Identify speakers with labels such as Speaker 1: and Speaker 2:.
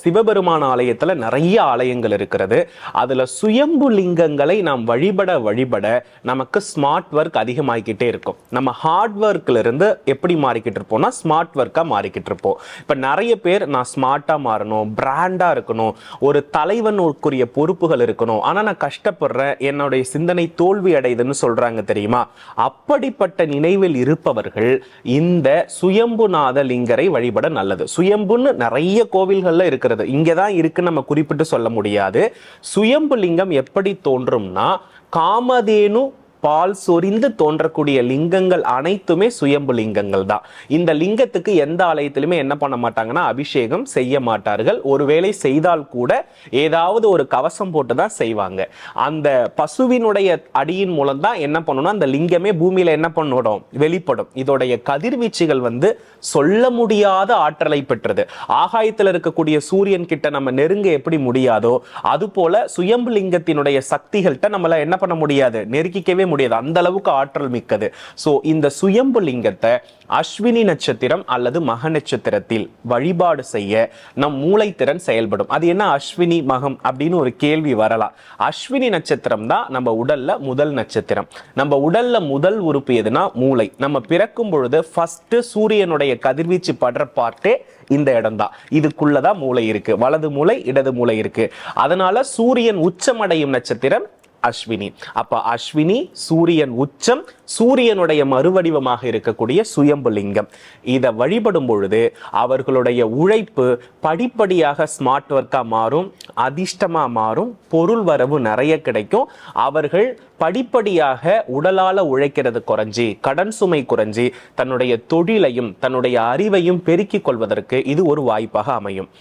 Speaker 1: சிவபெருமான ஆலயத்துல நிறைய ஆலயங்கள் இருக்கிறது. அதுல சுயம்பு லிங்கங்களை நாம் வழிபட வழிபட நமக்கு ஸ்மார்ட் ஒர்க் அதிகமாகிக்கிட்டே இருக்கும். நம்ம ஹார்ட் ஒர்க்ல இருந்து எப்படி மாறிக்கிட்டு இருப்போம்னா ஸ்மார்ட் ஒர்க்கா மாறிக்கிட்டு இருப்போம். இப்ப நிறைய பேர் நான் ஸ்மார்ட்டா மாறணும், பிராண்டா இருக்கணும், ஒரு தலைவனுக்குரிய பொறுப்புகள் இருக்கணும், ஆனா நான் கஷ்டப்படுறேன், என்னுடைய சிந்தனை தோல்வி அடையுதுன்னு சொல்றாங்க தெரியுமா? அப்படிப்பட்ட நினைவில் இருப்பவர்கள் இந்த சுயம்புநாத லிங்கரை வழிபட நல்லது. சுயம்புன்னு நிறைய கோவில்கள்ல இருக்கு, இங்கதான் இருக்குன்னு நம்ம குறிப்பிட்டு சொல்ல முடியாது. சுயம்பு லிங்கம் எப்படி தோன்றும்னா காமதேனு பால் சொரிந்து தோன்றக்கூடிய லிங்கங்கள் அனைத்துமே சுயம்பு லிங்கங்கள் தான். இந்த லிங்கத்துக்கு எந்த ஆலயத்திலுமே என்ன பண்ண மாட்டாங்கன்னா அபிஷேகம் செய்ய மாட்டார்கள். ஒருவேளை செய்தால் கூட ஏதாவது ஒரு கவசம் போட்டு தான் செய்வாங்க. அந்த பசுவினுடைய அடியின் மூலம் தான் என்ன பண்ணணும், அந்த லிங்கமே பூமியில என்ன பண்ணணும், வெளிப்படும். இதோடைய கதிர்வீச்சுகள் சொல்ல முடியாத ஆற்றலை பெற்றது. ஆகாயத்தில் இருக்கக்கூடிய சூரியன் கிட்ட நம்ம நெருங்க எப்படி முடியாதோ அது போல சுயம்பு லிங்கத்தினுடைய சக்திகள்கிட்ட நம்மள என்ன பண்ண முடியாது, நெருக்கிக்கவே முடியாது. அந்த அளவுக்கு ஆற்றல் மிக்கது. சோ இந்த சுயம்பு லிங்கத்தை அஸ்வினி நட்சத்திரம் அல்லது மக நட்சத்திரத்தில் வழிபாடு செய்ய நம் மூளைத்திறன் செயல்படும். அது என்ன அஸ்வினி மகம் அப்படின்னு ஒரு கேள்வி வரலாம். அஸ்வினி நட்சத்திரம் தான் நம்ம உடல்ல முதல் நட்சத்திரம். நம்ம உடல்ல முதல் உறுப்பு எதுனா மூளை. நம்ம பிறக்கும் பொழுது ஃபர்ஸ்ட் சூரியனுடைய கதிர்வீச்சு படுற பார்ட்டே இந்த இடம் தான். இதுக்குள்ளதான் மூளை இருக்கு. வலது மூளை, இடது மூளை இருக்கு. அதனால சூரியன் உச்சமடையும் நட்சத்திரம் அஸ்வினி. அப்ப அஸ்வினி சூரியன் உச்சம், சூரியனுடைய மறுவடிவமாக இருக்கக்கூடிய சுயம்பு லிங்கம். இதை வழிபடும் பொழுது அவர்களுடைய உழைப்பு படிப்படியாக ஸ்மார்ட் ஒர்க்கா மாறும், அதிர்ஷ்டமா மாறும், பொருள் வரவு நிறைய கிடைக்கும். அவர்கள் படிப்படியாக உடலால உழைக்கிறது குறைஞ்சி, கடன் சுமை குறைஞ்சி, தன்னுடைய தொழிலையும் தன்னுடைய அறிவையும் பெருக்கிக் கொள்வதற்கு இது ஒரு வாய்ப்பாக அமையும்.